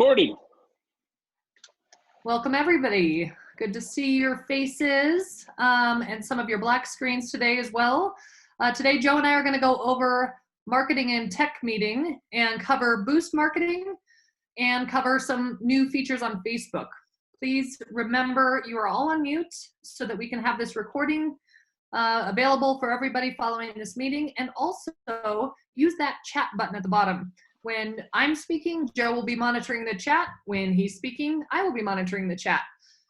Recording. Welcome everybody. Good to see your faces and some of your black screens today as well. Today Joe and I are going to go over marketing and tech meeting and cover boost marketing and cover some new features on Facebook. Please remember you are all on mute so that we can have this recording available for everybody following this meeting, and also use that chat button at the bottom. When I'm speaking, Joe will be monitoring the chat. When he's speaking, I will be monitoring the chat.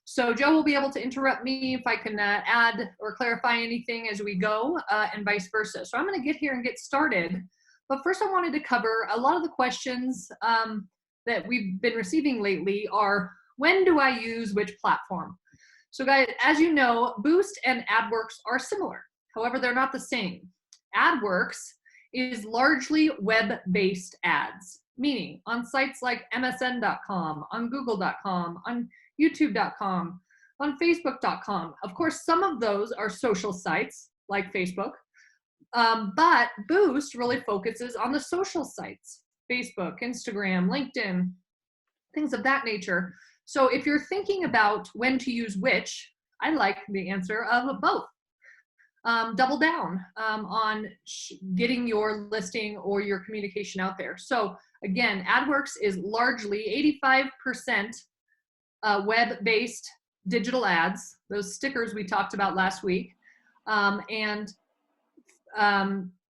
So Joe will be able to interrupt me if I can add or clarify anything as we go, and vice versa. So I'm going to get here and get started. But first I wanted to cover a lot of the questions that we've been receiving lately are, when do I use which platform? So guys, as you know, Boost and AdWorks are similar. However, they're not the same. AdWorks is largely web-based ads, meaning on sites like msn.com, on google.com, on youtube.com, on facebook.com. Of course, some of those are social sites like Facebook, but Boost really focuses on the social sites, Facebook, Instagram, LinkedIn, things of that nature. So if you're thinking about when to use which, I like the answer of both. Double down on getting your listing or your communication out there. So again, AdWorks is largely 85% web-based digital ads, those stickers we talked about last week, and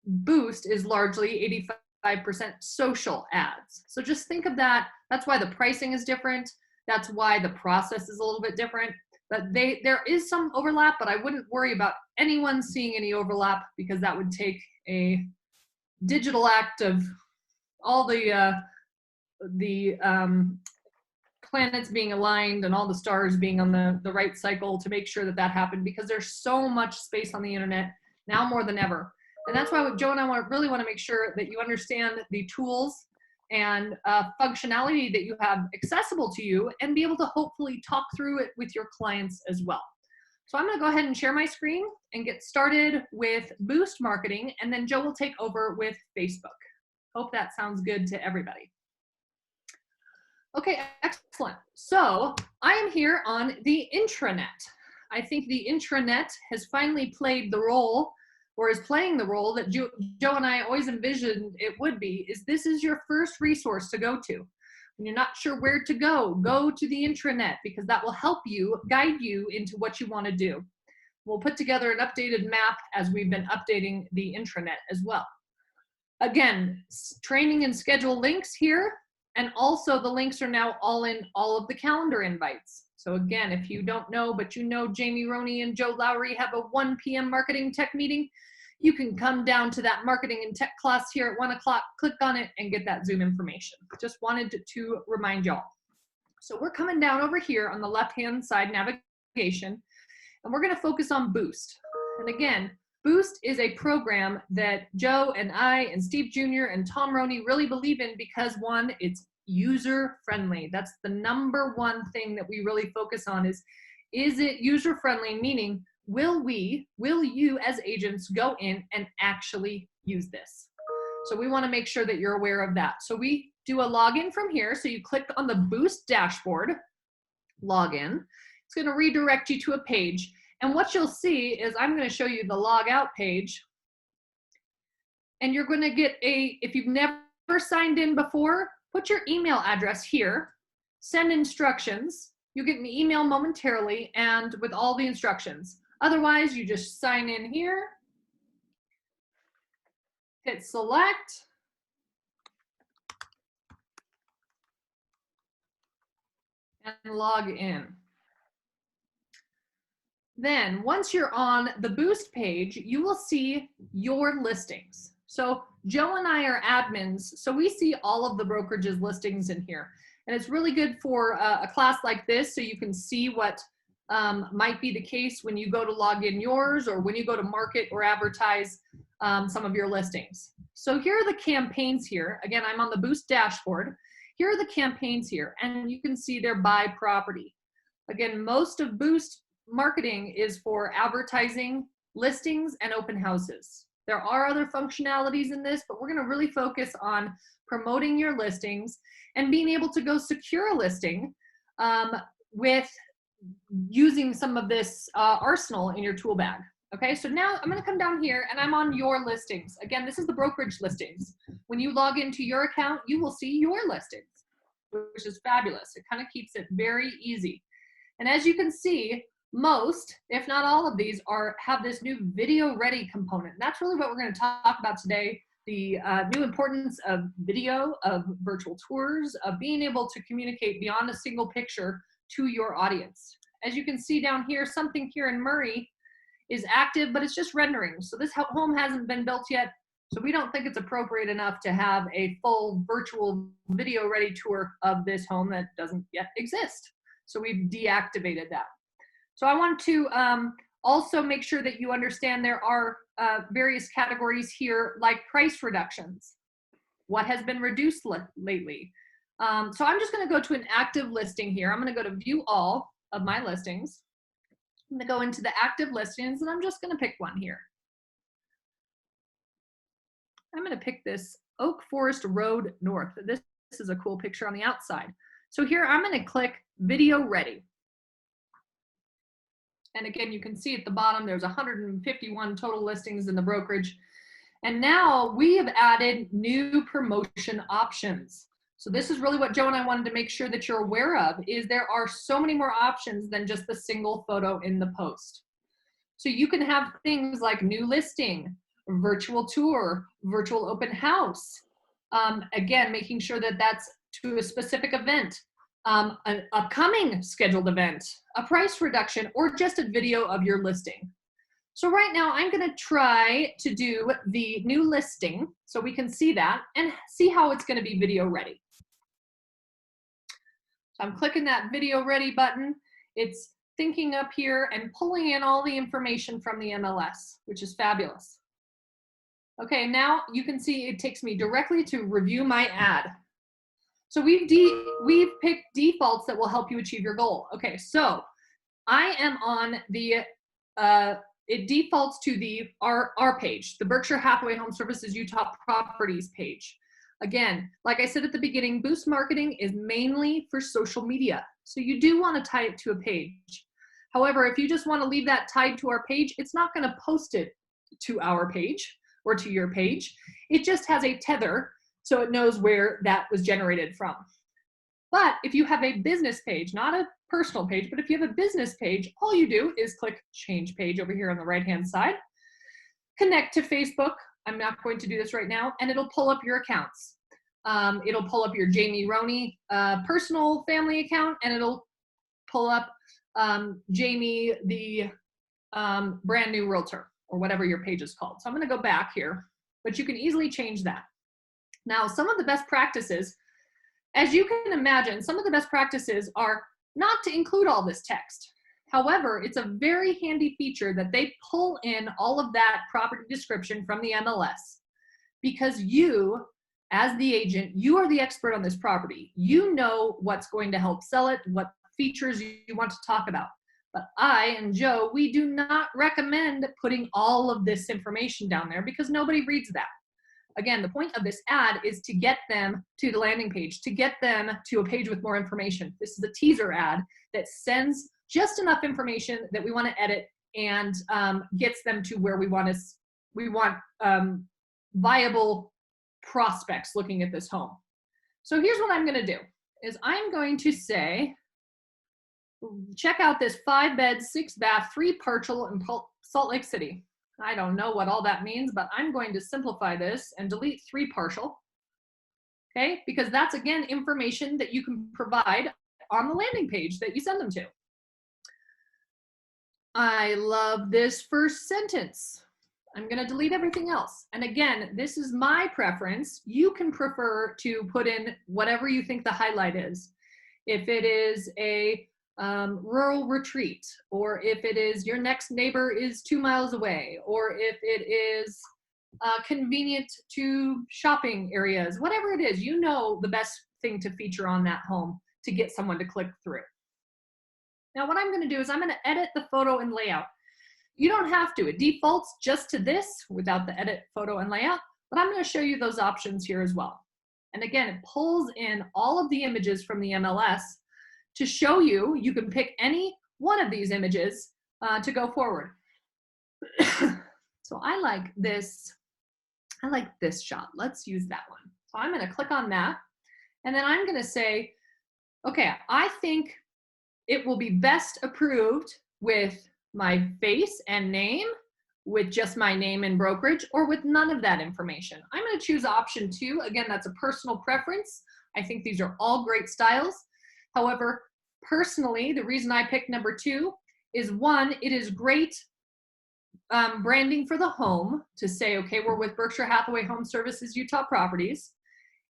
Boost is largely 85% social ads. So just think of that. That's why the pricing is different. That's why the process is a little bit different. But there is some overlap, but I wouldn't worry about anyone seeing any overlap, because that would take a digital act of all the planets being aligned and all the stars being on the right cycle to make sure that that happened, because there's so much space on the internet now more than ever. And that's why Joe and I really want to make sure that you understand the tools and functionality that you have accessible to you, and be able to hopefully talk through it with your clients as well. So I'm going to go ahead and share my screen and get started with Boost marketing, and then Joe will take over with Facebook. Hope that sounds good to everybody. Okay, excellent. So I am here on the intranet. I think the intranet has finally played the role, or is playing the role that Joe and I always envisioned it would be. Is this is your first resource to go to. When you're not sure where to go to the intranet, because that will help you, guide you into what you want to do. We'll put together an updated map as we've been updating the intranet as well. Again, training and schedule links here, and also the links are now all in all of the calendar invites. So again, if you don't know, but you know Jamie Roney and Joe Lowry have a 1 p.m. marketing tech meeting, you can come down to that marketing and tech class here at 1 o'clock, click on it, and get that Zoom information. Just wanted to remind y'all. So we're coming down over here on the left-hand side navigation, and we're going to focus on Boost. And again, Boost is a program that Joe and I and Steve Jr. and Tom Roney really believe in, because one, it's user-friendly. That's the #1 thing that we really focus on is it user-friendly? Meaning, will you as agents go in and actually use this? So we want to make sure that you're aware of that. So we do a login from here. So you click on the Boost dashboard, login. It's going to redirect you to a page. And what you'll see is I'm going to show you the log out page. And you're going to get if you've never signed in before, put your email address here, send instructions. You'll get an email momentarily and with all the instructions. Otherwise, you just sign in here, hit select, and log in. Then once you're on the Boost page, you will see your listings. So Joe and I are admins, so we see all of the brokerage's listings in here. And it's really good for a class like this, so you can see what might be the case when you go to log in yours, or when you go to market or advertise some of your listings. So here are the campaigns here. Again, I'm on the Boost dashboard. Here are the campaigns here, and you can see they're by property. Again, most of Boost marketing is for advertising, listings, and open houses. There are other functionalities in this, but we're going to really focus on promoting your listings and being able to go secure a listing with using some of this arsenal in your tool bag. Okay, so now I'm going to come down here and I'm on your listings. Again, this is the brokerage listings. When you log into your account, you will see your listings, which is fabulous. It kind of keeps it very easy. And as you can see, most, if not all of these, have this new video ready component. And that's really what we're going to talk about today. The new importance of video, of virtual tours, of being able to communicate beyond a single picture to your audience. As you can see down here, something here in Murray is active, but it's just rendering. So this home hasn't been built yet. So we don't think it's appropriate enough to have a full virtual video ready tour of this home that doesn't yet exist. So we've deactivated that. So I want to also make sure that you understand there are various categories here like price reductions. What has been reduced lately? So I'm just going to go to an active listing here. I'm going to go to view all of my listings. I'm going to go into the active listings and I'm just going to pick one here. I'm going to pick this Oak Forest Road North. This is a cool picture on the outside. So here I'm going to click video ready. And again, you can see at the bottom, there's 151 total listings in the brokerage. And now we have added new promotion options. So this is really what Joe and I wanted to make sure that you're aware of, is there are so many more options than just the single photo in the post. So you can have things like new listing, virtual tour, virtual open house. Again, making sure that that's to a specific event, an upcoming scheduled event, a price reduction, or just a video of your listing. So right now I'm going to try to do the new listing so we can see that and see how it's going to be video ready. So I'm clicking that video ready button. It's thinking up here and pulling in all the information from the MLS, which is fabulous. Okay, now you can see it takes me directly to review my ad. So we've picked defaults that will help you achieve your goal. Okay, so I am on the, it defaults to our page, the Berkshire Hathaway Home Services Utah Properties page. Again, like I said at the beginning, boost marketing is mainly for social media. So you do want to tie it to a page. However, if you just want to leave that tied to our page, it's not going to post it to our page or to your page. It just has a tether so it knows where that was generated from. But if you have a business page, not a personal page, but if you have a business page, all you do is click change page over here on the right-hand side, connect to Facebook. I'm not going to do this right now, and it'll pull up your accounts. It'll pull up your Jamie Roney personal family account, and it'll pull up Jamie, the brand new realtor, or whatever your page is called. So I'm going to go back here, but you can easily change that. Now, some of the best practices, as you can imagine, some of the best practices are not to include all this text. However, it's a very handy feature that they pull in all of that property description from the MLS, because you, as the agent, you are the expert on this property. You know what's going to help sell it, what features you want to talk about. But I and Joe, we do not recommend putting all of this information down there because nobody reads that. Again, the point of this ad is to get them to the landing page, to get them to a page with more information. This is a teaser ad that sends just enough information that we want to edit and gets them to where we want viable prospects looking at this home. So here's what I'm going to do is I'm going to say, check out this 5-bed, 6-bath, 3-partial in Salt Lake City. I don't know what all that means, but I'm going to simplify this and delete 3-partial, okay? Because that's, again, information that you can provide on the landing page that you send them to. I love this first sentence. I'm going to delete everything else. And again, this is my preference. You can prefer to put in whatever you think the highlight is. If it is a rural retreat, or if it is your next neighbor is 2 miles away, or if it is convenient to shopping areas, whatever it is, you know the best thing to feature on that home to get someone to click through. Now what I'm going to do is I'm going to edit the photo and layout. You don't have to. It defaults just to this without the edit photo and layout, but I'm going to show you those options here as well. And again, it pulls in all of the images from the MLS to show you, you can pick any one of these images to go forward. So I like this shot. Let's use that one. So I'm going to click on that, and then I'm going to say, okay, I think it will be best approved with my face and name, with just my name and brokerage, or with none of that information. I'm going to choose option 2. Again, that's a personal preference. I think these are all great styles. However, personally, the reason I picked number 2 is, 1, it is great branding for the home to say, okay, we're with Berkshire Hathaway Home Services, Utah Properties,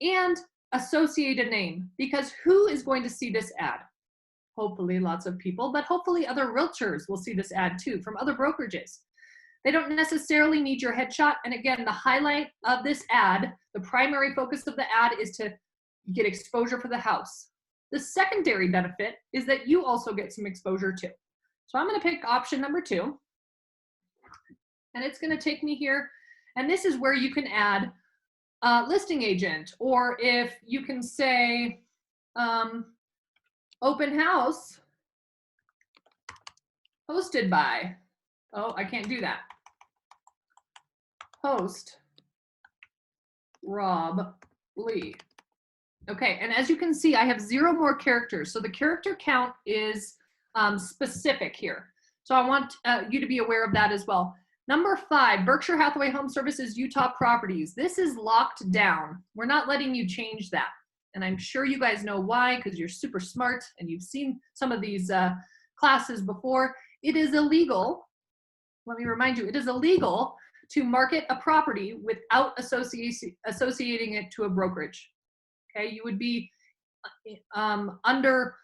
and associate a name, because who is going to see this ad? Hopefully lots of people, but hopefully other realtors will see this ad too from other brokerages. They don't necessarily need your headshot. And again, the highlight of this ad, the primary focus of the ad is to get exposure for the house. The secondary benefit is that you also get some exposure too. So I'm going to pick option number 2. And it's going to take me here. And this is where you can add listing agent, or if you can say open house hosted by, oh, I can't do that. Host Rob Lee. Okay, and as you can see, I have 0 more characters. So the character count is specific here. So I want you to be aware of that as well. Number 5, Berkshire Hathaway Home Services, Utah Properties. This is locked down. We're not letting you change that. And I'm sure you guys know why, because you're super smart and you've seen some of these classes before. It is illegal. Let me remind you, it is illegal to market a property without associating it to a brokerage. Okay, you would be under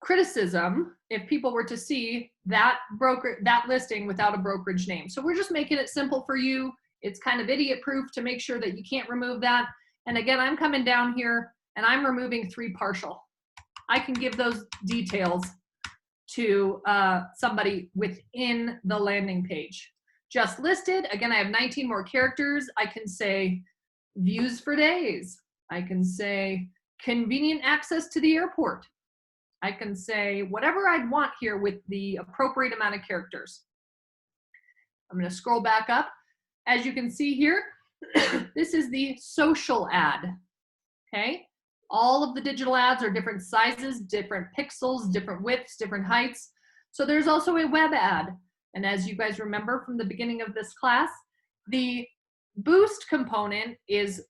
criticism if people were to see that listing without a brokerage name. So we're just making it simple for you. It's kind of idiot proof to make sure that you can't remove that. And again, I'm coming down here and I'm removing 3 partial. I can give those details to somebody within the landing page. Just listed, again, I have 19 more characters. I can say views for days. I can say convenient access to the airport. I can say whatever I'd want here with the appropriate amount of characters. I'm going to scroll back up. As you can see here, this is the social ad. Okay, all of the digital ads are different sizes, different pixels, different widths, different heights. So there's also a web ad. And as you guys remember from the beginning of this class, the boost component is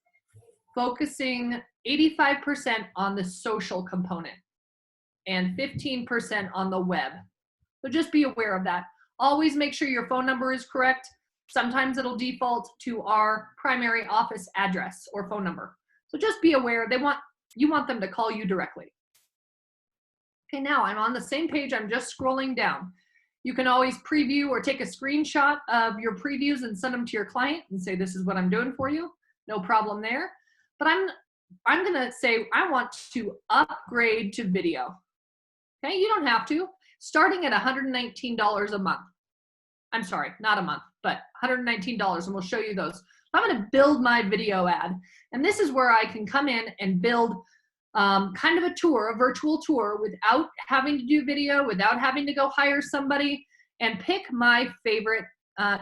focusing 85% on the social component and 15% on the web. So just be aware of that. Always make sure your phone number is correct. Sometimes it'll default to our primary office address or phone number. So just be aware, you want them to call you directly. Okay, now I'm on the same page, I'm just scrolling down. You can always preview or take a screenshot of your previews and send them to your client and say, this is what I'm doing for you. No problem there. But I'm gonna say, I want to upgrade to video. Okay, you don't have to. Starting at $119 a month. I'm sorry, not a month, but $119, and we'll show you those. I'm gonna build my video ad. And this is where I can come in and build kind of a tour, a virtual tour, without having to do video, without having to go hire somebody, and pick my favorite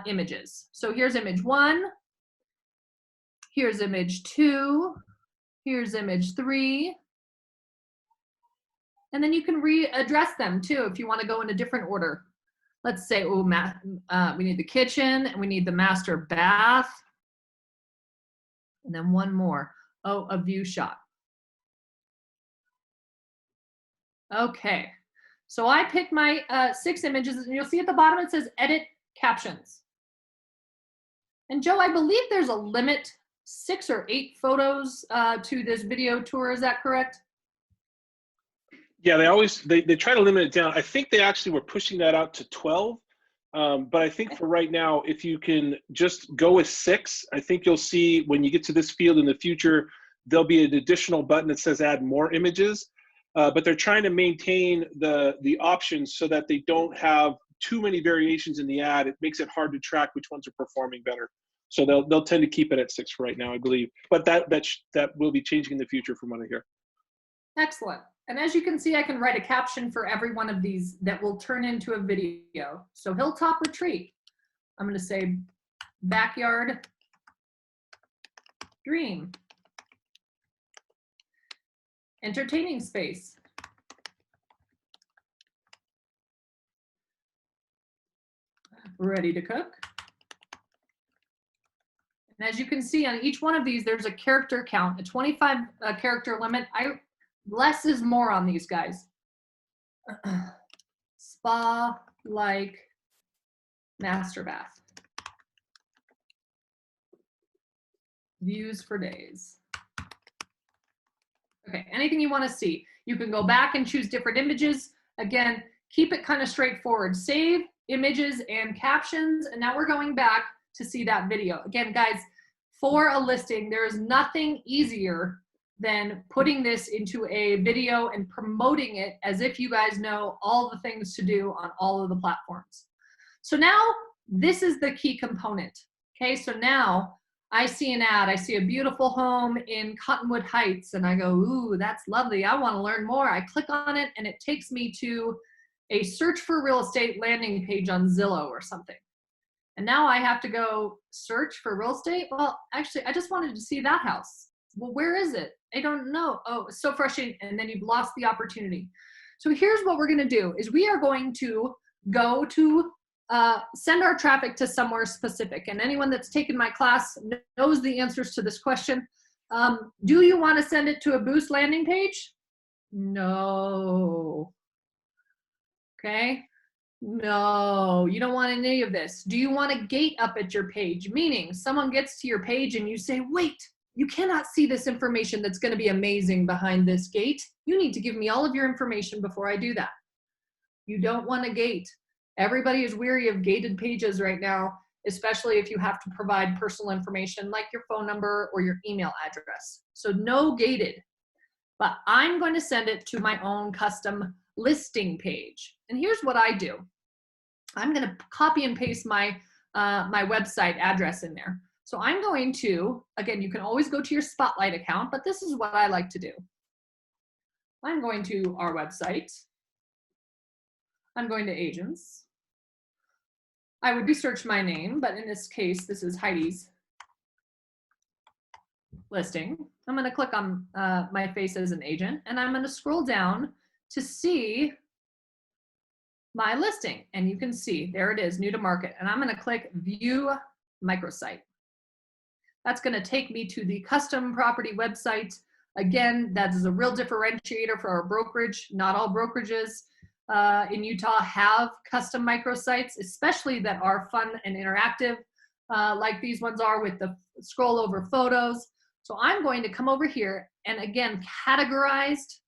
images. So here's image 1, here's image 2, here's image 3, and then you can readdress them too if you want to go in a different order. Let's say, oh, we need the kitchen and we need the master bath, and then one more. Oh, a view shot. Okay, so I picked my 6 images, and you'll see at the bottom it says edit captions. And Joe, I believe there's a limit, 6 or 8 photos to this video tour, is that correct? Yeah, they try to limit it down. I think they actually were pushing that out to 12, but I think for right now, if you can just go with 6, I think you'll see when you get to this field in the future, there'll be an additional button that says add more images. but they're trying to maintain the options so that they don't have too many variations in the ad. It makes it hard to track which ones are performing better. So they'll tend to keep it at 6 for right now, I believe. But that will be changing in the future from what I hear. Excellent. And as you can see, I can write a caption for every one of these that will turn into a video. So Hilltop Retreat. I'm going to say backyard dream. Entertaining space. Ready to cook. And as you can see on each one of these, there's a character count, a 25 character limit. Less is more on these guys. Spa-like master bath. Views for days. Okay, anything you want to see. You can go back and choose different images. Again, keep it kind of straightforward. Save images and captions, and now we're going back to see that video. Again, guys, for a listing, there is nothing easier than putting this into a video and promoting it as if you guys know all the things to do on all of the platforms. So now this is the key component. Okay, so now I see an ad, I see a beautiful home in Cottonwood Heights, and I go, ooh, that's lovely, I want to learn more. I click on it and it takes me to a search for real estate landing page on Zillow or something. And now I have to go search for real estate. Well, actually, I just wanted to see that house. Well, where is it? I don't know. Oh, it's so frustrating. And then you've lost the opportunity. So here's what we're going to do is we are going to go to send our traffic to somewhere specific. And anyone that's taken my class knows the answers to this question. Do you want to send it to a Boost landing page? No. Okay. No, you don't want any of this. Do you want a gate up at your page? Meaning someone gets to your page and you say, wait, you cannot see this information that's going to be amazing behind this gate. You need to give me all of your information before I do that. You don't want a gate. Everybody is weary of gated pages right now, especially if you have to provide personal information like your phone number or your email address. So no gated, but I'm going to send it to my own custom listing page. And here's what I do. I'm going to copy and paste my my website address in there. So I'm going to, again, you can always go to your Spotlight account, but this is what I like to do. I'm going to our website. I'm going to agents. I would research my name, but in this case, this is Heidi's listing. I'm going to click on my face as an agent, and I'm going to scroll down to see my listing. And you can see, there it is, new to market. And I'm going to click View Microsite. That's going to take me to the custom property website. Again, that is a real differentiator for our brokerage. Not all brokerages in Utah have custom microsites, especially that are fun and interactive, like these ones are with the scroll over photos. So I'm going to come over here and again, categorized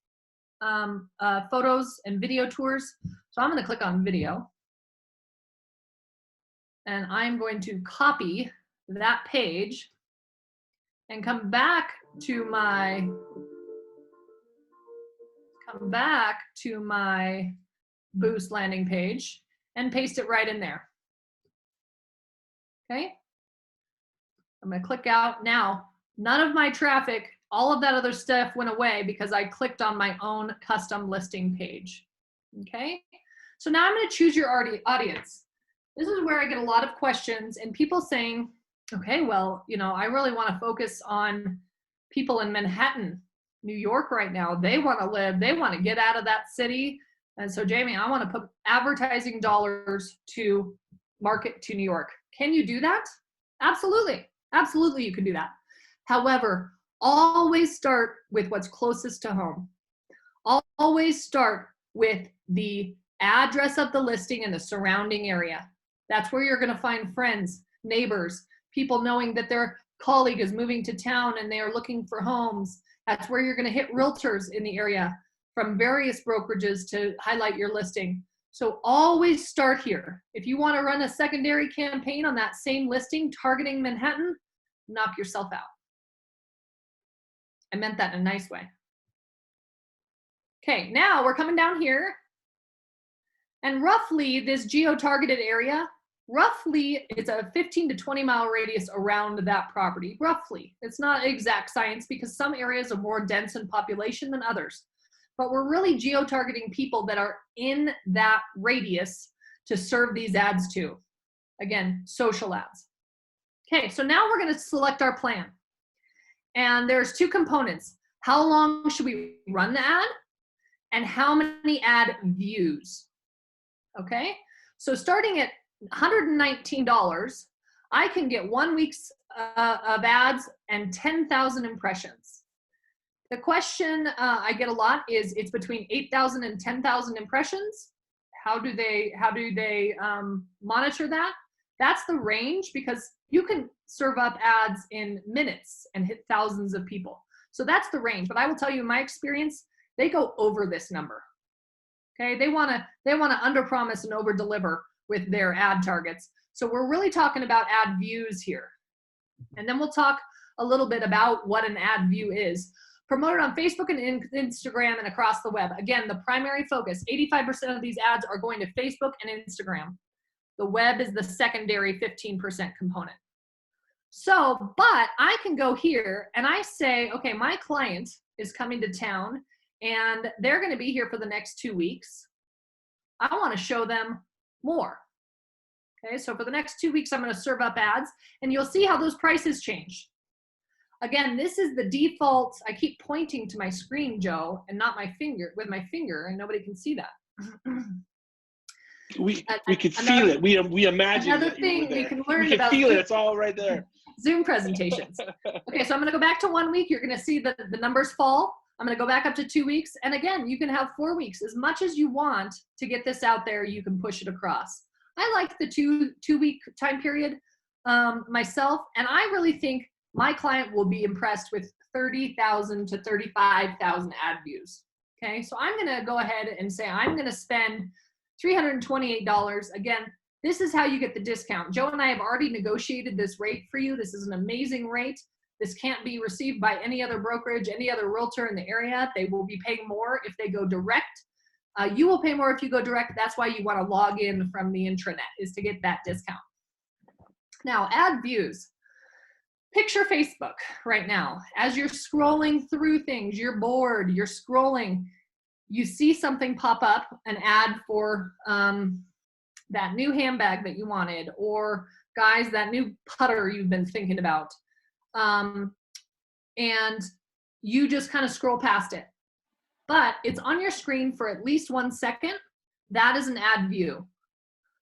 photos and video tours. So I'm going to click on video. And I'm going to copy that page and come back to my Boost landing page and paste it right in there. Okay. I'm going to click out. Now, none of my traffic, all of that other stuff went away because I clicked on my own custom listing page. Okay. So now I'm going to choose your audience. This is where I get a lot of questions and people saying, okay, well, you know, I really want to focus on people in Manhattan, New York right now. They want to live, they want to get out of that city. And so, Jamie, I want to put advertising dollars to market to New York. Can you do that? Absolutely. Absolutely, you can do that. However, always start with what's closest to home. Always start with the address of the listing and the surrounding area. That's where you're going to find friends, neighbors, people knowing that their colleague is moving to town and they are looking for homes. That's where you're going to hit realtors in the area from various brokerages to highlight your listing. So always start here. If you want to run a secondary campaign on that same listing targeting Manhattan, knock yourself out. I meant that in a nice way. Okay, now we're coming down here, and roughly this geo-targeted area, roughly it's a 15 to 20 mile radius around that property, roughly. It's not exact science because some areas are more dense in population than others, but we're really geo-targeting people that are in that radius to serve these ads to. Again, social ads. Okay, so now we're gonna select our plan. And there's two components. How long should we run the ad? And how many ad views? Okay, so starting at $119, I can get 1 week's of ads and 10,000 impressions. The question I get a lot is, it's between 8,000 and 10,000 impressions. How do they monitor that? That's the range, because you can serve up ads in minutes and hit thousands of people. So that's the range. But I will tell you, in my experience, they go over this number. Okay, they wanna underpromise and overdeliver with their ad targets. So we're really talking about ad views here. And then we'll talk a little bit about what an ad view is. Promoted on Facebook and Instagram and across the web. Again, the primary focus, 85% of these ads are going to Facebook and Instagram. The web is the secondary 15% component. So, but I can go here and I say, okay, my client is coming to town and they're going to be here for the next 2 weeks. I want to show them more. Okay, so for the next 2 weeks, I'm going to serve up ads, and you'll see how those prices change. Again, this is the default. I keep pointing to my screen, Joe, and not my finger, with my finger, and nobody can see that. We could feel it. We imagine another that thing we can learn we can about feel it. It's all right there. Zoom presentations. Okay, so I'm going to go back to 1 week. You're going to see that the numbers fall. I'm going to go back up to 2 weeks. And again, you can have 4 weeks. As much as you want to get this out there, you can push it across. I like the two-week time period myself. And I really think my client will be impressed with 30,000 to 35,000 ad views. Okay, so I'm going to go ahead and say I'm going to spend $328. Again, this is how you get the discount. Joe and I have already negotiated this rate for you. This is an amazing rate. This can't be received by any other brokerage, any other realtor in the area. They will be paying more if they go direct. You will pay more if you go direct. That's why you want to log in from the intranet, is to get that discount. Now, ad views. Picture Facebook right now. As you're scrolling through things, you're bored, you're scrolling, you see something pop up, an ad for that new handbag that you wanted, or guys, that new putter you've been thinking about. And you just kind of scroll past it. But it's on your screen for at least 1 second. That is an ad view.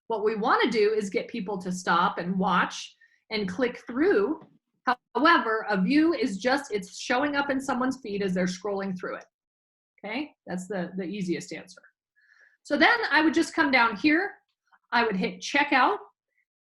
What we want to do is get people to stop and watch and click through. However, a view is just, it's showing up in someone's feed as they're scrolling through it. Okay, that's the easiest answer. So then I would just come down here. I would hit checkout.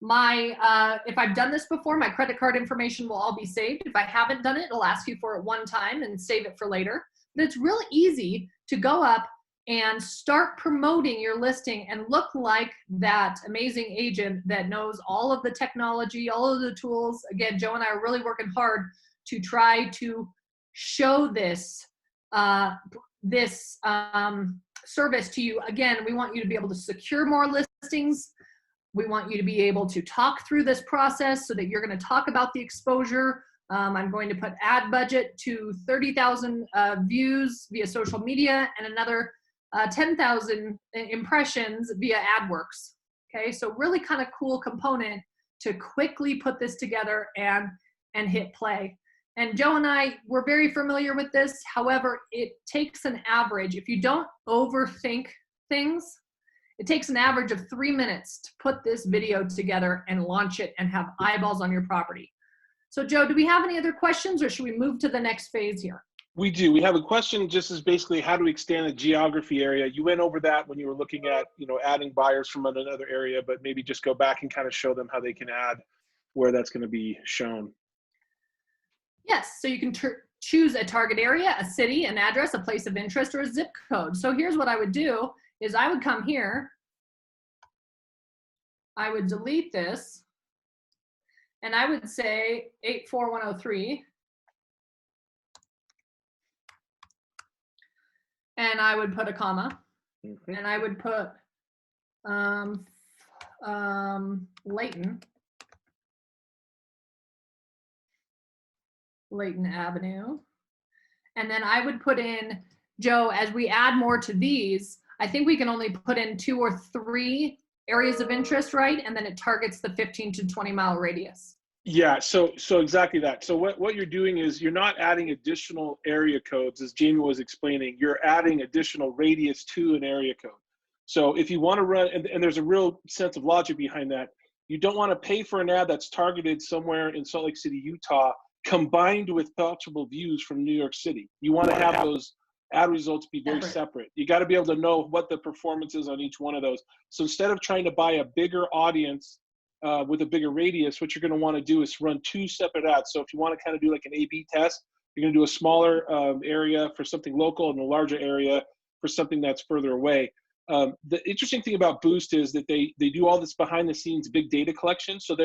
If I've done this before, my credit card information will all be saved. If I haven't done it, it'll ask you for it one time and save it for later. But it's really easy to go up and start promoting your listing and look like that amazing agent that knows all of the technology, all of the tools. Again, Joe and I are really working hard to try to show this service to you. Again, we want you to be able to secure more listings. We want you to be able to talk through this process so that you're going to talk about the exposure. I'm going to put ad budget to 30,000 views via social media and another 10,000 impressions via AdWorks. Okay, so really kind of cool component to quickly put this together and hit play. And Joe and I, we're very familiar with this. However, it takes an average. If you don't overthink things, it takes an average of 3 minutes to put this video together and launch it and have eyeballs on your property. So Joe, do we have any other questions, or should we move to the next phase here? We do. We have a question just as basically how to extend the geography area. You went over that when you were looking at, adding buyers from another area, but maybe just go back and kind of show them how they can add where that's going to be shown. Yes, so you can choose a target area, a city, an address, a place of interest, or a zip code. So here's what I would do is I would come here, I would delete this, and I would say 84103. And then I would put a comma, Mhm. and I would put Layton Avenue. And then I would put in, Joe, as we add more to these, I think we can only put in 2 or 3 areas of interest, right? And then it targets the 15 to 20-mile radius. Yeah, so exactly that. So what you're doing is you're not adding additional area codes, as Jamie was explaining. You're adding additional radius to an area code. So if you want to run, and there's a real sense of logic behind that, you don't want to pay for an ad that's targeted somewhere in Salt Lake City, Utah, combined with touchable views from New York City. You want to have those ad results be very separate. You got to be able to know what the performance is on each one of those. So instead of trying to buy a bigger audience with a bigger radius, what you're going to want to do is run 2 separate ads. So if you want to kind of do like an A/B test, you're going to do a smaller area for something local and a larger area for something that's further away. The interesting thing about Boost is that they do all this behind the scenes big data collection. So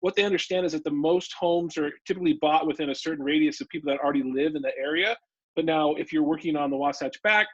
what they understand is that the most homes are typically bought within a certain radius of people that already live in the area. But now if you're working on the Wasatch Back,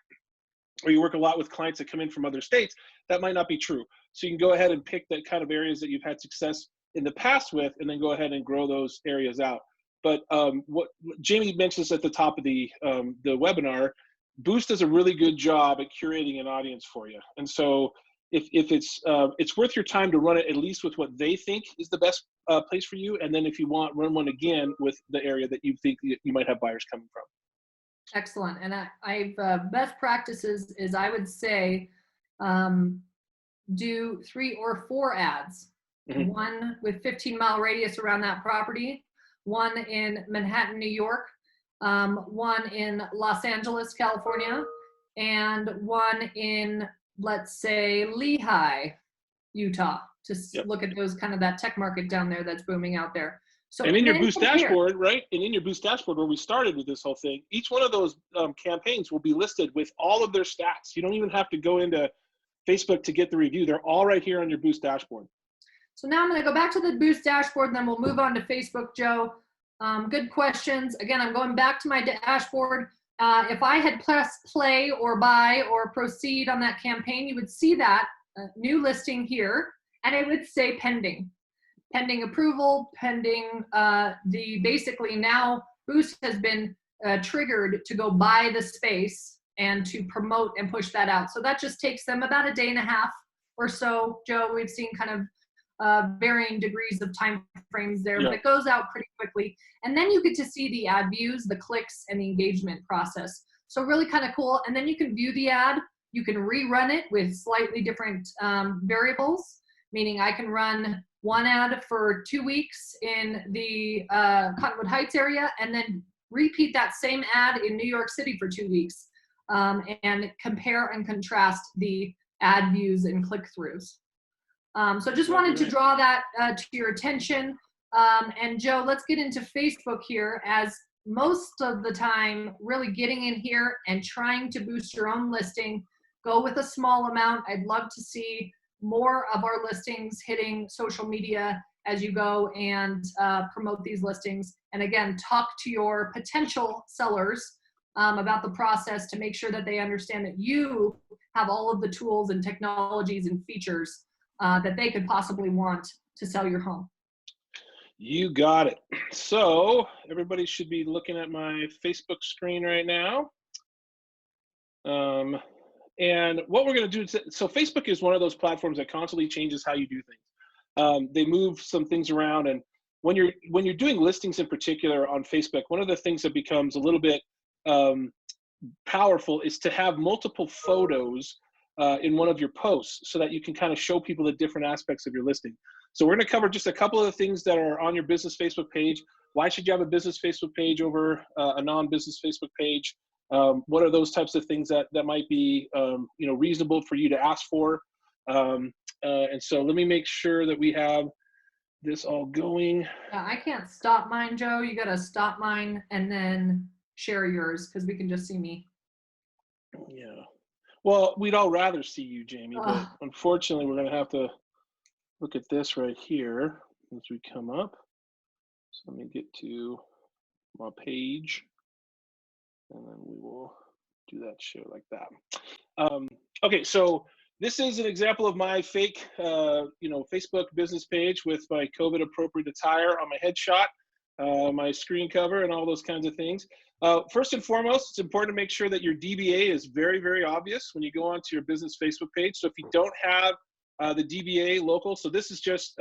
or you work a lot with clients that come in from other states, that might not be true. So you can go ahead and pick that kind of areas that you've had success in the past with, and then go ahead and grow those areas out. But what Jamie mentions at the top of the webinar, Boost does a really good job at curating an audience for you. And so if it's worth your time to run it at least with what they think is the best place for you, and then if you want, run one again with the area that you think you might have buyers coming from. Excellent. And I've best practices is I would say do 3 or 4 ads. Mm-hmm. One with 15-mile radius around that property, one in Manhattan, New York, one in Los Angeles, California, and one in, let's say, Lehi, Utah, to look at those kind of that tech market down there that's booming out there. So, and in your Boost dashboard, right? And in your Boost dashboard where we started with this whole thing, each one of those campaigns will be listed with all of their stats. You don't even have to go into Facebook to get the review. They're all right here on your Boost dashboard. So now I'm going to go back to the Boost dashboard, and then we'll move on to Facebook, Joe. Good questions. Again, I'm going back to my dashboard. If I had pressed play or buy or proceed on that campaign, you would see that new listing here, and it would say pending. Pending approval, pending basically now Boost has been triggered to go buy the space and to promote and push that out. So that just takes them about a day and a half or so. Joe, we've seen kind of varying degrees of time frames there, but it goes out pretty quickly. And then you get to see the ad views, the clicks, and the engagement process. So really kind of cool. And then you can view the ad. You can rerun it with slightly different variables, meaning I can run one ad for 2 weeks in the Cottonwood Heights area, and then repeat that same ad in New York City for 2 weeks, and compare and contrast the ad views and click-throughs. So just wanted to draw that to your attention. And Joe, let's get into Facebook here, as most of the time, really getting in here and trying to boost your own listing. Go with a small amount. I'd love to see more of our listings hitting social media as you go and promote these listings. And again, talk to your potential sellers about the process to make sure that they understand that you have all of the tools and technologies and features that they could possibly want to sell your home. You got it. So everybody should be looking at my Facebook screen right now. And what we're going to do, so Facebook is one of those platforms that constantly changes how you do things. They move some things around, and when you're doing listings in particular on Facebook, one of the things that becomes a little bit powerful is to have multiple photos in one of your posts, so that you can kind of show people the different aspects of your listing. So we're going to cover just a couple of the things that are on your business Facebook page. Why should you have a business Facebook page over a non-business Facebook page? What are those types of things that might be reasonable for you to ask for? And so let me make sure that we have this all going. I can't stop mine, Joe. You got to stop mine and then share yours, because we can just see me. Yeah. Well, we'd all rather see you, Jamie, but unfortunately we're going to have to look at this right here as we come up. So let me get to my page, and then we will do that show like that. Okay, so this is an example of my fake, Facebook business page with my COVID appropriate attire on my headshot, my screen cover, and all those kinds of things. First and foremost, it's important to make sure that your DBA is very, very obvious when you go onto your business Facebook page. So if you don't have the DBA local, so this is just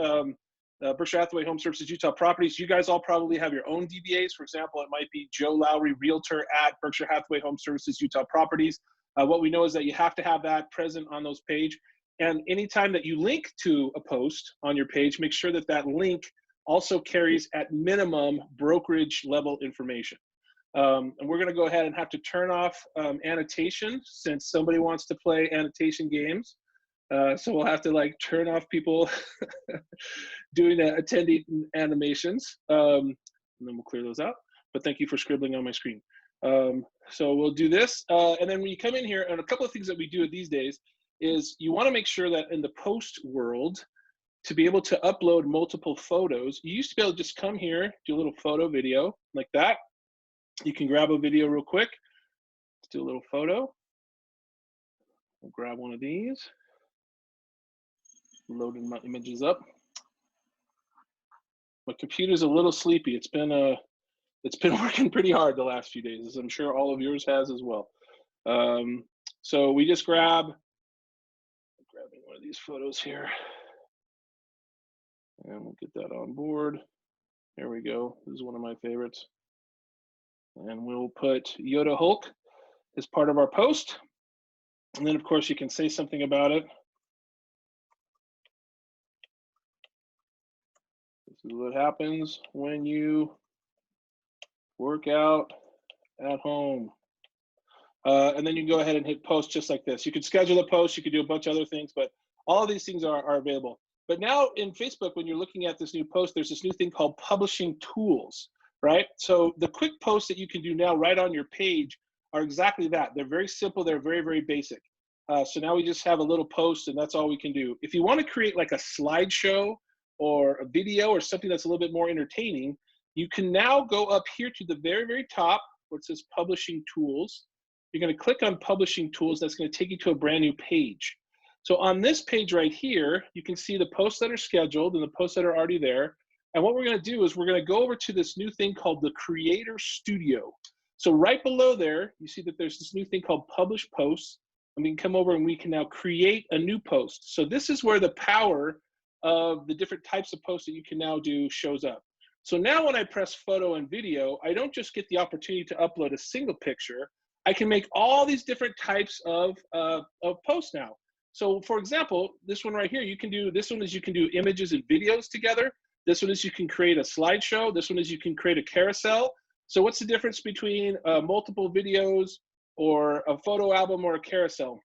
Berkshire Hathaway Home Services Utah Properties. You guys all probably have your own DBAs. For example, it might be Joe Lowry, Realtor at Berkshire Hathaway Home Services Utah Properties. What we know is that you have to have that present on those page. And anytime that you link to a post on your page, make sure that that link also carries at minimum brokerage level information. And we're going to go ahead and have to turn off annotation since somebody wants to play annotation games. So we'll have to like turn off people doing attendee animations. And then we'll clear those out. But thank you for scribbling on my screen. So we'll do this. And then when you come in here, and a couple of things that we do these days is you want to make sure that in the post world, to be able to upload multiple photos, you used to be able to just come here, do a little photo video like that. You can grab a video real quick. Let's do a little photo. We'll grab one of these. Loading my images up. My computer's a little sleepy. It's been working pretty hard the last few days, as I'm sure all of yours has as well. So we just grabbing one of these photos here. And we'll get that on board. There we go. This is one of my favorites. And we'll put Yoda Hulk as part of our post. And then, of course, you can say something about it. This is what happens when you work out at home. And then you can go ahead and hit post just like this. You could schedule a post, you could do a bunch of other things, but all of these things are available. But now in Facebook, when you're looking at this new post, there's this new thing called publishing tools, right? So the quick posts that you can do now right on your page are exactly that. They're very simple, they're very, very basic. So now we just have a little post and that's all we can do. If you want to create like a slideshow or a video or something that's a little bit more entertaining, you can now go up here to the very, very top where it says publishing tools. You're going to click on publishing tools. That's going to take you to a brand new page. So on this page right here, you can see the posts that are scheduled and the posts that are already there. And what we're going to do is we're going to go over to this new thing called the Creator Studio. So right below there, you see that there's this new thing called Publish Posts. And we can come over and we can now create a new post. So this is where the power of the different types of posts that you can now do shows up. So now when I press photo and video, I don't just get the opportunity to upload a single picture. I can make all these different types of posts now. So for example, this one right here, you can do images and videos together. This one is you can create a slideshow. This one is you can create a carousel. So what's the difference between multiple videos or a photo album or a carousel?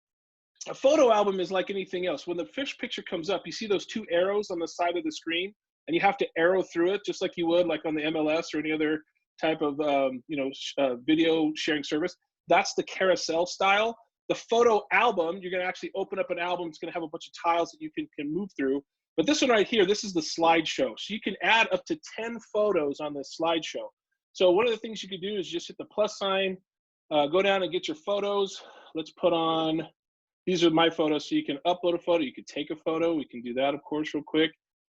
A photo album is like anything else. When the fish picture comes up, you see those two arrows on the side of the screen, and you have to arrow through it just like you would like on the MLS or any other type of video sharing service. That's the carousel style. The photo album, you're going to actually open up an album. It's going to have a bunch of tiles that you can move through. But this one right here, this is the slideshow. So you can add up to 10 photos on this slideshow. So one of the things you could do is just hit the plus sign, go down and get your photos. Let's put on, these are my photos. So you can upload a photo. You can take a photo. We can do that, of course, real quick.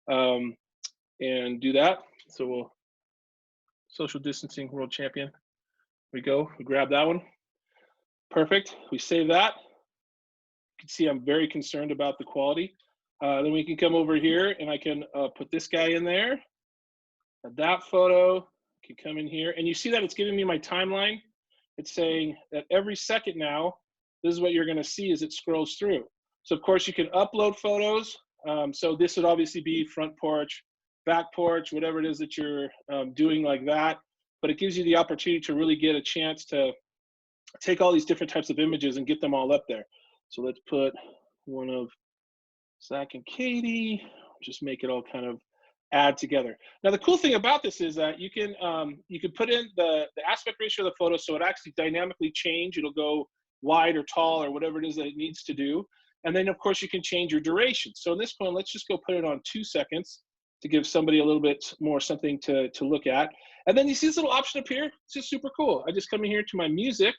And do that. So we'll, social distancing world champion. We go, we grab that one. Perfect. We save that. You can see I'm very concerned about the quality. Then we can come over here and I can put this guy in there. That photo can come in here. And you see that it's giving me my timeline. It's saying that every second now, this is what you're going to see as it scrolls through. So of course you can upload photos. So this would obviously be front porch, back porch, whatever it is that you're doing like that. But it gives you the opportunity to really get a chance to take all these different types of images and get them all up there. So let's put one of Zach and Katie, just make it all kind of add together. Now the cool thing about this is that you can put in the aspect ratio of the photo so it actually dynamically change. It'll go wide or tall or whatever it is that it needs to do. And then of course you can change your duration. So in this one, let's just go put it on 2 seconds to give somebody a little bit more something to look at. And then you see this little option up here. It's just super cool. I just come in here to my music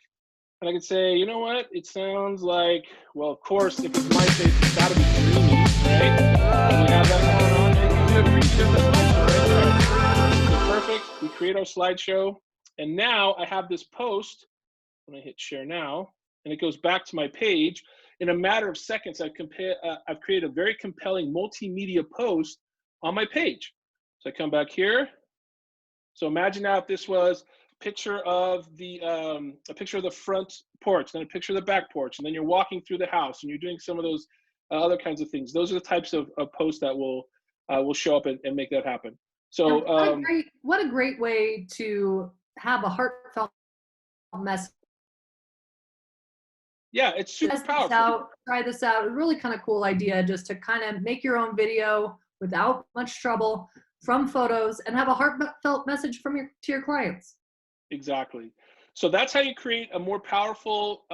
And I can say, you know what? It sounds like, well, of course, if it's my face, it's got to be dreamy, right? And we have that going on. And it gives you a preview of the slideshow right there. So perfect. We create our slideshow. And now I have this post. When I hit share now, and it goes back to my page. In a matter of seconds, I've created a very compelling multimedia post on my page. So I come back here. So imagine now if this was a picture of the front porch, then a picture of the back porch, and then you're walking through the house and you're doing some of those other kinds of things. Those are the types of posts that will show up and make that happen. So what a great way to have a heartfelt message. Yeah, it's super powerful. Try this out. A really kind of cool idea, just to kind of make your own video without much trouble from photos and have a heartfelt message from to your clients. Exactly. So that's how you create a more powerful,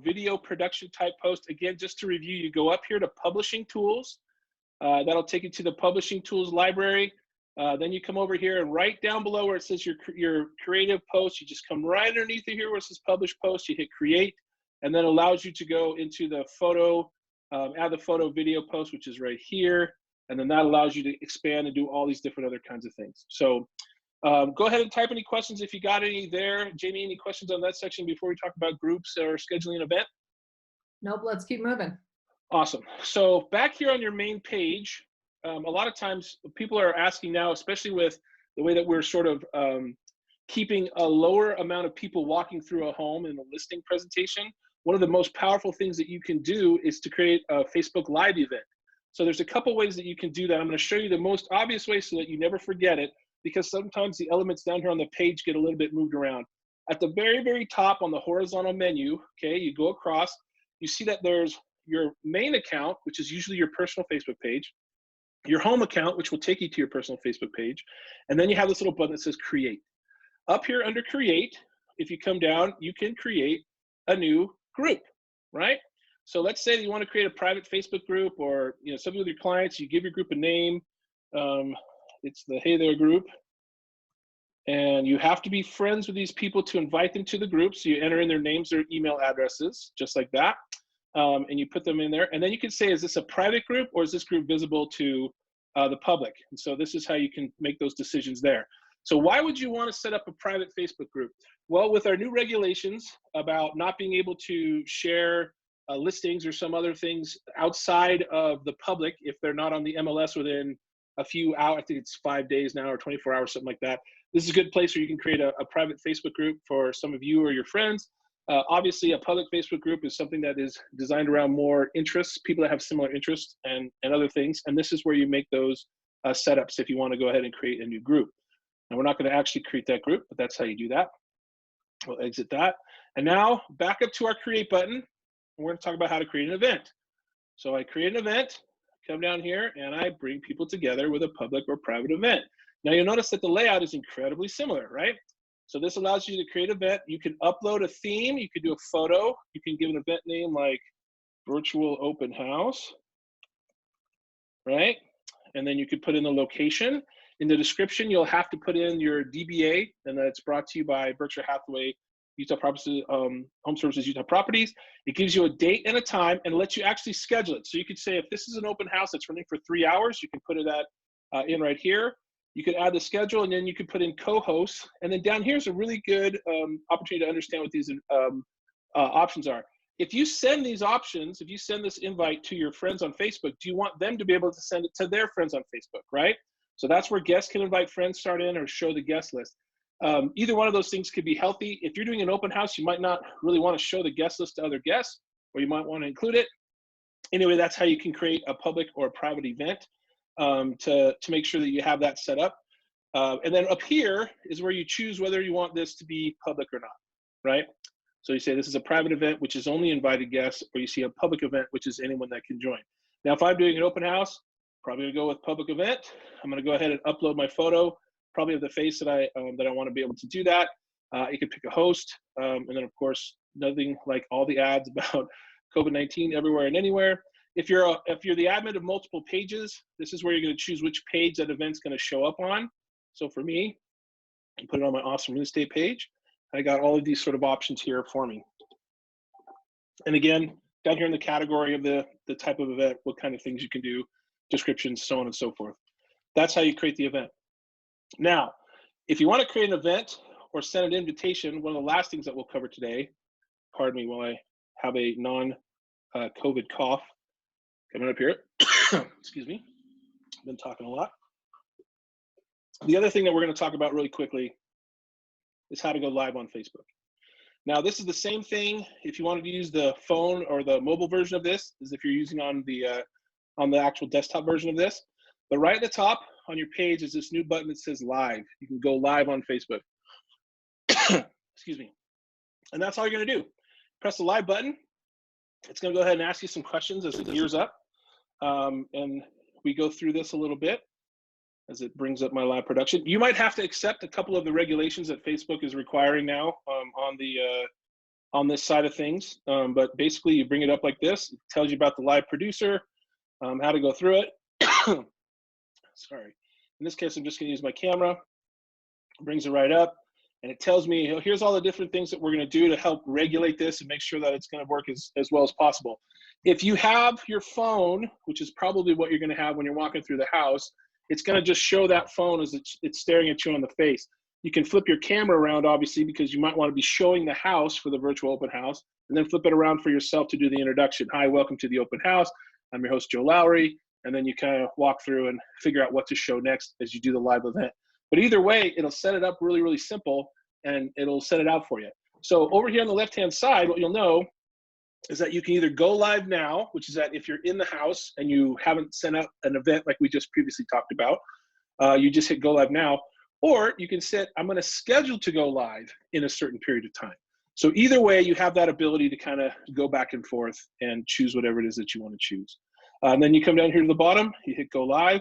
video production type post. Again, just to review, you go up here to Publishing Tools. That'll take you to the Publishing Tools library. Then you come over here and right down below where it says your creative post, you just come right underneath it here where it says Publish Post. You hit Create, and then it allows you to go into the photo, add the photo video post, which is right here. And then that allows you to expand and do all these different other kinds of things. So go ahead and type any questions if you got any there. Jamie, any questions on that section before we talk about groups or scheduling an event? Nope, let's keep moving. Awesome. So back here on your main page, a lot of times people are asking now, especially with the way that we're sort of keeping a lower amount of people walking through a home in a listing presentation, one of the most powerful things that you can do is to create a Facebook Live event. So there's a couple ways that you can do that. I'm going to show you the most obvious way so that you never forget it, because sometimes the elements down here on the page get a little bit moved around. At the very, very top on the horizontal menu, okay, you go across, you see that there's your main account, which is usually your personal Facebook page, your home account, which will take you to your personal Facebook page, and then you have this little button that says Create. Up here under Create, if you come down, you can create a new group, right? So let's say that you want to create a private Facebook group, or something with your clients. You give your group a name. It's the Hey There group, and you have to be friends with these people to invite them to the group. So you enter in their names, their email addresses, just like that, and you put them in there. And then you can say, is this a private group or is this group visible to the public? And so this is how you can make those decisions there. So why would you want to set up a private Facebook group? Well, with our new regulations about not being able to share listings or some other things outside of the public if they're not on the MLS within a few hours, I think it's 5 days now or 24 hours, something like that. This is a good place where you can create a private Facebook group for some of you or your friends. Obviously, a public Facebook group is something that is designed around more interests, people that have similar interests and other things. And this is where you make those setups if you want to go ahead and create a new group. Now, we're not going to actually create that group, but that's how you do that. We'll exit that. And now back up to our Create button. And we're going to talk about how to create an event. So I create an event, come down here, and I bring people together with a public or private event. Now you'll notice that the layout is incredibly similar, right? So this allows you to create an event. You can upload a theme. You can do a photo. You can give an event name like Virtual Open House, right? And then you could put in the location. In the description, you'll have to put in your DBA, and that's brought to you by Berkshire Hathaway, Utah Properties, Home Services Utah Properties. It gives you a date and a time and lets you actually schedule it. So you could say if this is an open house that's running for 3 hours, you can put it in right here. You could add the schedule, and then you could put in co-hosts. And then down here is a really good opportunity to understand what these options are. If you send these options, if you send this invite to your friends on Facebook, do you want them to be able to send it to their friends on Facebook, right? So that's where guests can invite friends, start in, or show the guest list. Either one of those things could be healthy. If you're doing an open house, you might not really want to show the guest list to other guests, or you might want to include it. Anyway, that's how you can create a public or a private event to make sure that you have that set up. And then up here is where you choose whether you want this to be public or not, right? So you say this is a private event, which is only invited guests, or you see a public event, which is anyone that can join. Now, if I'm doing an open house, probably gonna go with public event. I'm gonna go ahead and upload my photo, probably of the face that I want to be able to do that. You can pick a host, and then of course, nothing like all the ads about COVID-19 everywhere and anywhere. If you're the admin of multiple pages, this is where you're gonna choose which page that event's gonna show up on. So for me, I put it on my awesome real estate page. I got all of these sort of options here for me. And again, down here in the category of the type of event, what kind of things you can do, descriptions, so on and so forth. That's how you create the event. Now, if you want to create an event or send an invitation, one of the last things that we'll cover today, pardon me while I have a non-COVID cough coming up here. Excuse me. I've been talking a lot. The other thing that we're going to talk about really quickly is how to go live on Facebook. Now, this is the same thing if you wanted to use the phone or the mobile version of this, as if you're using on the actual desktop version of this. But right at the top on your page is this new button that says live. You can go live on Facebook. Excuse me. And that's all you're going to do. Press the live button. It's going to go ahead and ask you some questions as it gears up. And we go through this a little bit as it brings up my live production. You might have to accept a couple of the regulations that Facebook is requiring now on this side of things. But basically, you bring it up like this. It tells you about the live producer, how to go through it. Sorry. In this case, I'm just going to use my camera. It brings it right up. And it tells me, here's all the different things that we're going to do to help regulate this and make sure that it's going to work as well as possible. If you have your phone, which is probably what you're going to have when you're walking through the house, it's going to just show that phone as it's staring at you on the face. You can flip your camera around, obviously, because you might want to be showing the house for the virtual open house, and then flip it around for yourself to do the introduction. Hi, welcome to the open house. I'm your host, Joe Lowry. And then you kind of walk through and figure out what to show next as you do the live event. But either way, it'll set it up really, really simple, and it'll set it out for you. So over here on the left-hand side, what you'll know is that you can either go live now, which is that if you're in the house and you haven't sent out an event like we just previously talked about, you just hit go live now, or you can set, I'm going to schedule to go live in a certain period of time. So either way, you have that ability to kind of go back and forth and choose whatever it is that you want to choose. And then you come down here to the bottom, you hit go live,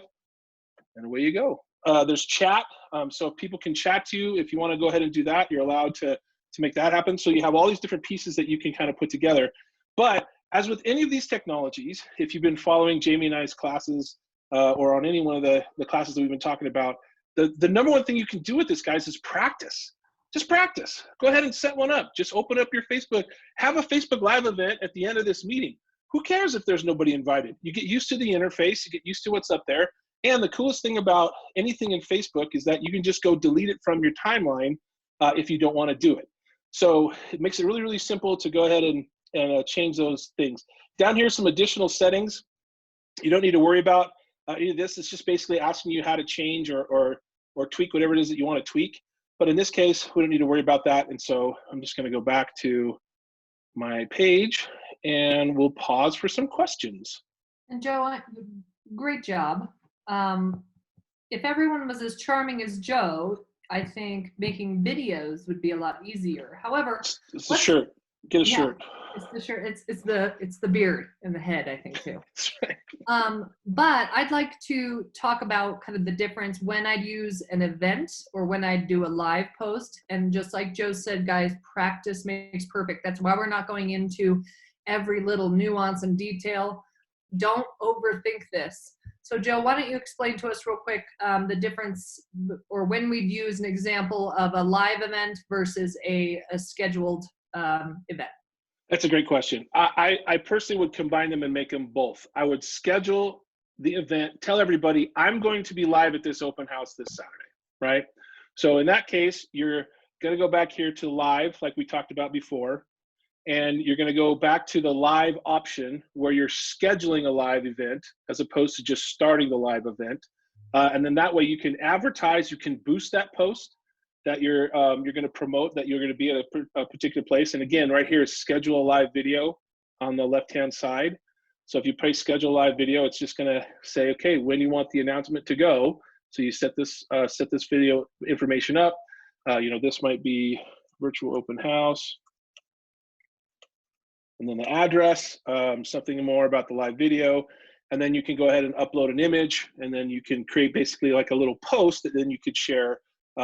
and away you go. There's chat, so people can chat to you. If you want to go ahead and do that, you're allowed to make that happen. So you have all these different pieces that you can kind of put together. But as with any of these technologies, if you've been following Jamie and I's classes or on any one of the classes that we've been talking about, the number one thing you can do with this, guys, is practice. Just practice. Go ahead and set one up. Just open up your Facebook. Have a Facebook Live event at the end of this meeting. Who cares if there's nobody invited? You get used to the interface. You get used to what's up there. And the coolest thing about anything in Facebook is that you can just go delete it from your timeline if you don't want to do it. So it makes it really, really simple to go ahead and change those things. Down here, some additional settings. You don't need to worry about any of this. It's just basically asking you how to change or tweak whatever it is that you want to tweak. But in this case, we don't need to worry about that. And so I'm just going to go back to my page and we'll pause for some questions. And Joe, great job. If everyone was as charming as Joe, I think making videos would be a lot easier. However, it's the shirt. Get a shirt. It's the shirt. It's the beard and the head, I think, too. That's right. But I'd like to talk about kind of the difference when I'd use an event or when I'd do a live post. And just like Joe said, guys, practice makes perfect. That's why we're not going into every little nuance and detail. Don't overthink this. So Joe, why don't you explain to us real quick the difference, or when we'd use an example of a live event versus a scheduled event? That's a great question. I personally would combine them and make them both. I would schedule the event, tell everybody, I'm going to be live at this open house this Saturday, right? So in that case, you're going to go back here to live, like we talked about before, and you're going to go back to the live option where you're scheduling a live event as opposed to just starting the live event. And then that way you can advertise, you can boost that post that you're going to promote, that you're going to be at a particular place. And again, right here is schedule a live video on the left-hand side. So if you press schedule live video, it's just going to say, okay, when you want the announcement to go. So you set this video information up. This might be virtual open house. And then the address, something more about the live video. And then you can go ahead and upload an image, and then you can create basically like a little post that then you could share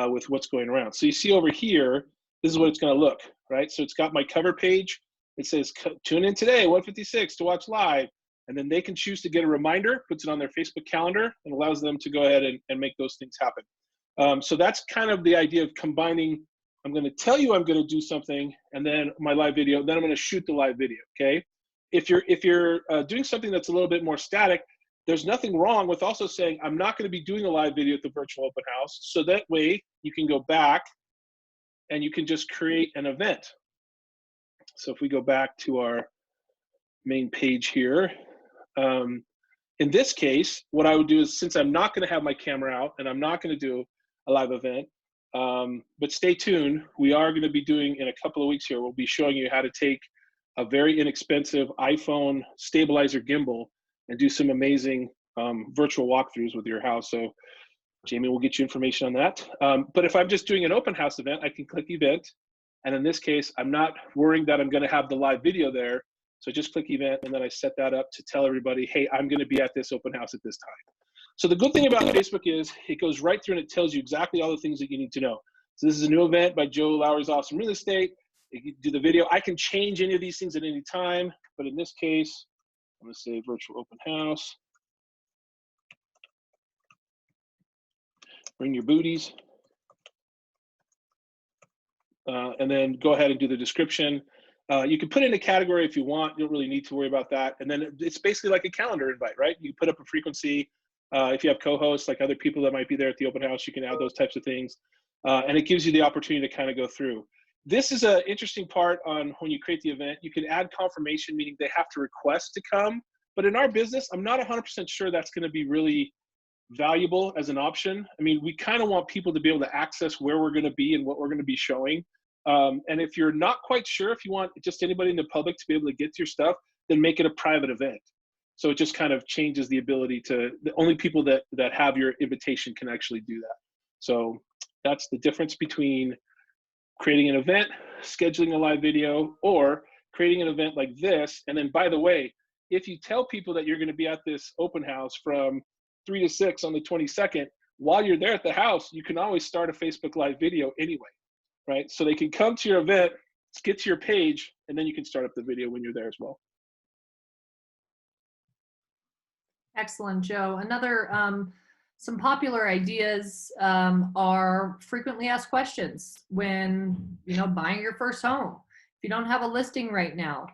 with what's going around. So you see over here, this is what it's going to look, right? So it's got my cover page. It says, tune in today, 1:56 to watch live. And then they can choose to get a reminder, puts it on their Facebook calendar, and allows them to go ahead and make those things happen. So that's kind of the idea of combining I'm going to tell you I'm going to do something, and then my live video, then I'm going to shoot the live video, okay? If you're doing something that's a little bit more static, there's nothing wrong with also saying, I'm not going to be doing a live video at the virtual open house, so that way you can go back and you can just create an event. So if we go back to our main page here, in this case, what I would do is, since I'm not going to have my camera out and I'm not going to do a live event, but stay tuned, we are going to be doing, in a couple of weeks here, we'll be showing you how to take a very inexpensive iPhone stabilizer gimbal and do some amazing virtual walkthroughs with your house. So Jamie will get you information on that. But if I'm just doing an open house event, I can click event. And in this case, I'm not worrying that I'm going to have the live video there. So just click event, and then I set that up to tell everybody, hey, I'm going to be at this open house at this time. So the good thing about Facebook is it goes right through and it tells you exactly all the things that you need to know. So this is a new event by Joe Lowry's Awesome Real Estate. You do the video. I can change any of these things at any time, but in this case, I'm going to say virtual open house. Bring your booties. And then go ahead and do the description. You can put in a category if you want. You don't really need to worry about that. And then it's basically like a calendar invite, right? You put up a frequency. If you have co-hosts, like other people that might be there at the open house, you can add those types of things. And it gives you the opportunity to kind of go through. This is an interesting part on when you create the event. You can add confirmation, meaning they have to request to come. But in our business, I'm not 100% sure that's going to be really valuable as an option. I mean, we kind of want people to be able to access where we're going to be and what we're going to be showing. And if you're not quite sure, if you want just anybody in the public to be able to get to your stuff, then make it a private event. So it just kind of changes the ability to, the only people that have your invitation can actually do that. So that's the difference between creating an event, scheduling a live video, or creating an event like this. And then, by the way, if you tell people that you're going to be at this open house from 3 to 6 on the 22nd, while you're there at the house, you can always start a Facebook Live video anyway, right? So they can come to your event, get to your page, and then you can start up the video when you're there as well. Excellent, Joe. Another, some popular ideas are frequently asked questions when, buying your first home. If you don't have a listing right now,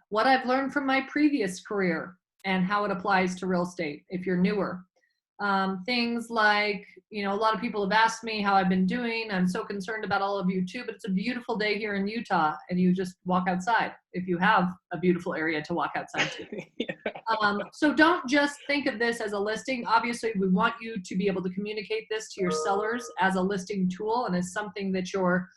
what I've learned from my previous career and how it applies to real estate if you're newer. Things like, a lot of people have asked me how I've been doing. I'm so concerned about all of you too, but it's a beautiful day here in Utah and you just walk outside if you have a beautiful area to walk outside to. Yeah. So don't just think of this as a listing. Obviously, we want you to be able to communicate this to your sellers as a listing tool and as something that you're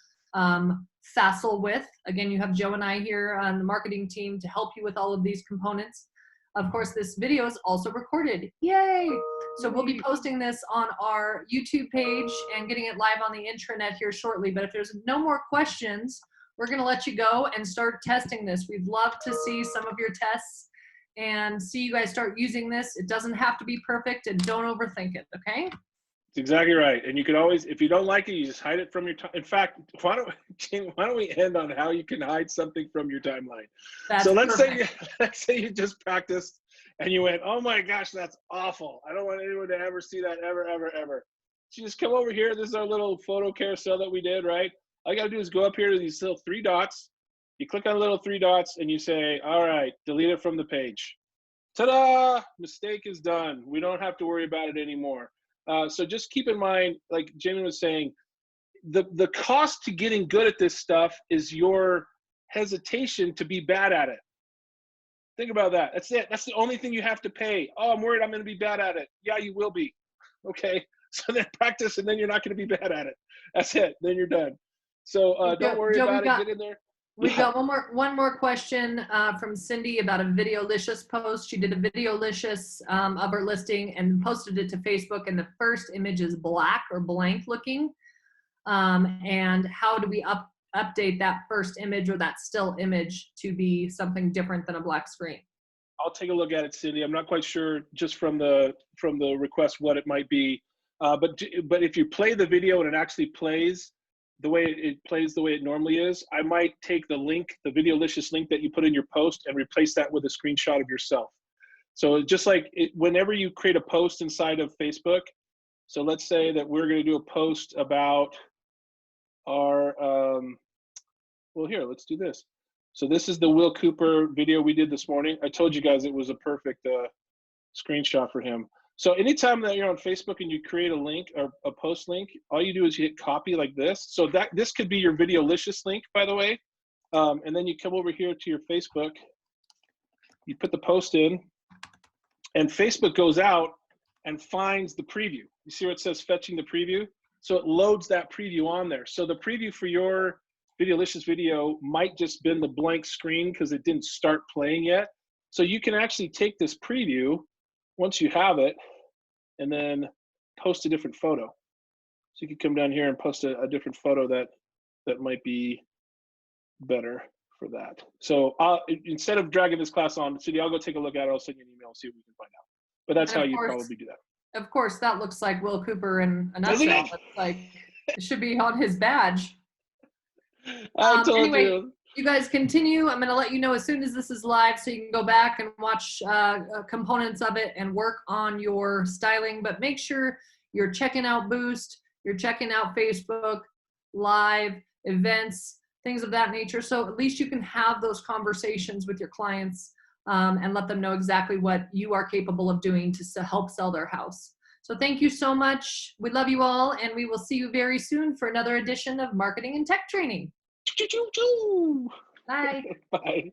facile with. Again, you have Joe and I here on the marketing team to help you with all of these components. Of course, this video is also recorded. Yay! So we'll be posting this on our YouTube page and getting it live on the intranet here shortly. But if there's no more questions, we're going to let you go and start testing this. We'd love to see some of your tests and see you guys start using this. It doesn't have to be perfect, and don't overthink it, okay? That's exactly right. And you can always, if you don't like it, you just hide it from your time. In fact, why don't we end on how you can hide something from your timeline? That's so let's perfect. say you just practiced and you went, oh my gosh, that's awful. I don't want anyone to ever see that ever, ever, ever. So you just come over here. This is our little photo carousel that we did, right? All you got to do is go up here to these little 3 dots. You click on the little 3 dots and you say, all right, delete it from the page. Ta-da! Mistake is done. We don't have to worry about it anymore. So just keep in mind, like Jamie was saying, the cost to getting good at this stuff is your hesitation to be bad at it. Think about that. That's it. That's the only thing you have to pay. Oh, I'm worried I'm going to be bad at it. Yeah, you will be. Okay. So then practice, and then you're not going to be bad at it. That's it. Then you're done. So don't worry about it. Get in there. We've got one more question from Cindy about a Videolicious post. She did a Videolicious of her listing and posted it to Facebook, and the first image is black or blank looking. And how do we update that first image or that still image to be something different than a black screen? I'll take a look at it, Cindy. I'm not quite sure just from the request what it might be. But if you play the video and it actually plays the way it normally is, I might take the link, the Videolicious link that you put in your post, and replace that with a screenshot of yourself. So just like whenever you create a post inside of Facebook, so let's say that we're going to do a post about are, well, here, let's do this. So this is the Will Cooper video we did this morning. I told you guys it was a perfect screenshot for him. So anytime that you're on Facebook and you create a link or a post link, all you do is you hit copy like this. So that this could be your Videolicious link, by the way. And then you come over here to your Facebook, you put the post in, and Facebook goes out and finds the preview. You see where it says fetching the preview? So it loads that preview on there. So the preview for your Videolicious video might just been the blank screen because it didn't start playing yet. So you can actually take this preview once you have it and then post a different photo. So you can come down here and post a different photo that might be better for that. So instead of dragging this class on, Cindy, I'll go take a look at it. I'll send you an email and see what we can find out. But that's how you probably do that. Of course, that looks like Will Cooper in a nutshell. It's like it should be on his badge. I told anyway, you. You guys continue. I'm going to let you know as soon as this is live so you can go back and watch components of it and work on your styling. But make sure you're checking out Boost, you're checking out Facebook, live, events, things of that nature. So at least you can have those conversations with your clients and let them know exactly what you are capable of doing to help sell their house. So thank you so much. We love you all, and we will see you very soon for another edition of Marketing and Tech Training. Choo, choo, choo. Bye. Bye.